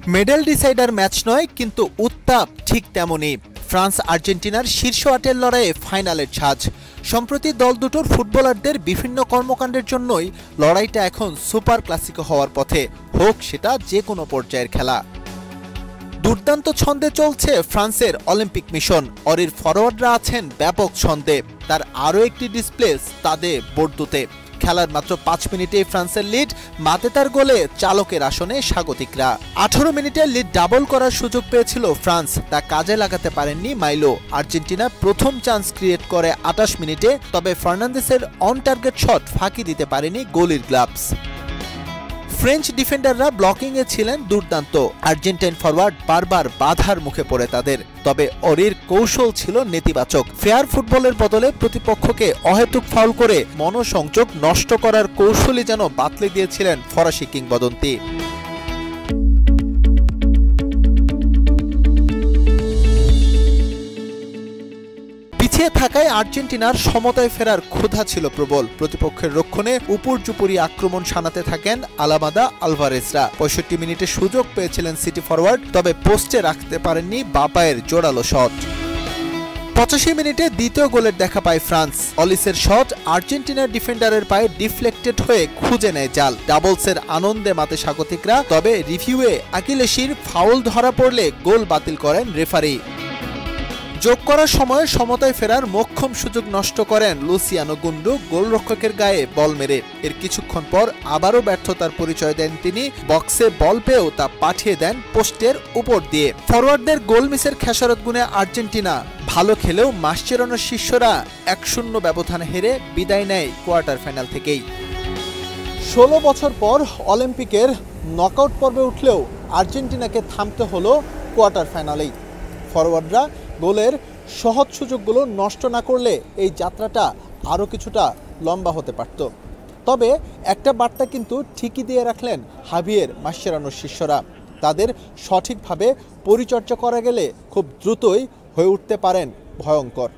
Medal decider match নয়, কিন্তু উত্তাপ ঠিক তেমনই। ফ্রান্স আর্জেন্টিনার শীর্ষ ৮-এর লড়াইয়ে ফাইনালের ছাঁচ। সম্প্রতি দল দুটোর ফুটবলারদের বিভিন্ন কর্মকাণ্ডের জন্যই লড়াইটা এখন সুপার ক্লাসিকো হওয়ার পথে, হোক সেটা যে কোনো পর্যায়ের খেলা। দুর্দান্ত ছন্দে চলছে ফ্রান্সের অলিম্পিক মিশন। অরির ফরোয়ার্ডরা আছেন ব্যাপক ছন্দে। তার আরও একটি ডিসপ্লে তাদের বর্দুতে। খেলার মাত্র ৫ মিনিটেই ফ্রান্সের লিড, মাতেতার গোলে চালকের আসনে স্বাগতিকরা। ১৮ মিনিটে লিড ডাবল করার সুযোগ পেয়েছিল ফ্রান্স, তা কাজে লাগাতে পারেননি মাইলো। আর্জেন্টিনা প্রথম চান্স ক্রিয়েট করে ২৮ মিনিটে, তবে ফার্নান্দেসের অন টার্গেট শট ফাঁকি দিতে পারেনি গোলির গ্লাভস। ফ্রেঞ্চ ডিফেন্ডাররা ব্লকিংয়ে ছিলেন দুর্দান্ত। আর্জেন্টাইন ফরওয়ার্ড বারবার বাধার মুখে পড়ে তাদের, তবে অরির কৌশল ছিল নেতিবাচক। ফেয়ার ফুটবলের বদলে প্রতিপক্ষকে অহেতুক ফাউল করে মনোসংযোগ নষ্ট করার কৌশলই যেন বাতলে দিয়েছিলেন ফরাসি কিংবদন্তি। পিছিয়ে থাকায় আর্জেন্টিনার সমতায় ফেরার ক্ষুধা ছিল প্রবল। প্রতিপক্ষের রক্ষণে উপর্যুপরি আক্রমণ শানাতে থাকেন আলামাদা আলভারেজরা। ৬৫ মিনিটে সুযোগ পেয়েছিলেন সিটি ফরওয়ার্ড, তবে পোস্টে রাখতে পারেননি বাপায়ের জোরালো শট। ৮৫ মিনিটে দ্বিতীয় গোলের দেখা পায় ফ্রান্স। অলিসের শট আর্জেন্টিনার ডিফেন্ডারের পায়ে ডিফ্লেক্টেড হয়ে খুঁজে নেয় জাল। ডাবলসের আনন্দে মাতে স্বাগতিকরা, তবে রিভিউয়ে আকিলেশির ফাউল ধরা পড়লে গোল বাতিল করেন রেফারি। যোগ করার সময় সমতায় ফেরার মোক্ষম সুযোগ নষ্ট করেন লুসিয়ানো গুন্ডু গোলরক্ষকের গায়ে বল মেরে। এর কিছুক্ষণ পর আবারও ব্যর্থতার পরিচয় দেন তিনি। বক্সে বল পেয়েও তা পাঠিয়ে দেন পোস্টের উপর দিয়ে। ফরওয়ার্ডদের গোল মিসের খেসারত গুণে আর্জেন্টিনা ভালো খেলেও মাসচেরানোর শিষ্যরা ১-০ ব্যবধানে হেরে বিদায় নেয় কোয়ার্টার ফাইনাল থেকেই। ১৬ বছর পর অলিম্পিকের নকআউট পর্বে উঠলেও আর্জেন্টিনাকে থামতে হলো কোয়ার্টার ফাইনালেই। ফরওয়ার্ডরা গোলের সহজ সুযোগগুলো নষ্ট না করলে এই যাত্রাটা আরও কিছুটা লম্বা হতে পারত। তবে একটা বার্তা কিন্তু ঠিকই দিয়ে রাখলেন হাভিয়ের মাসচেরানোর শিষ্যরা। তাদের সঠিকভাবে পরিচর্যা করা গেলে খুব দ্রুতই হয়ে উঠতে পারেন ভয়ঙ্কর।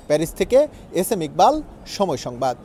প্যারিস থেকে এস এম ইকবাল, সময় সংবাদ।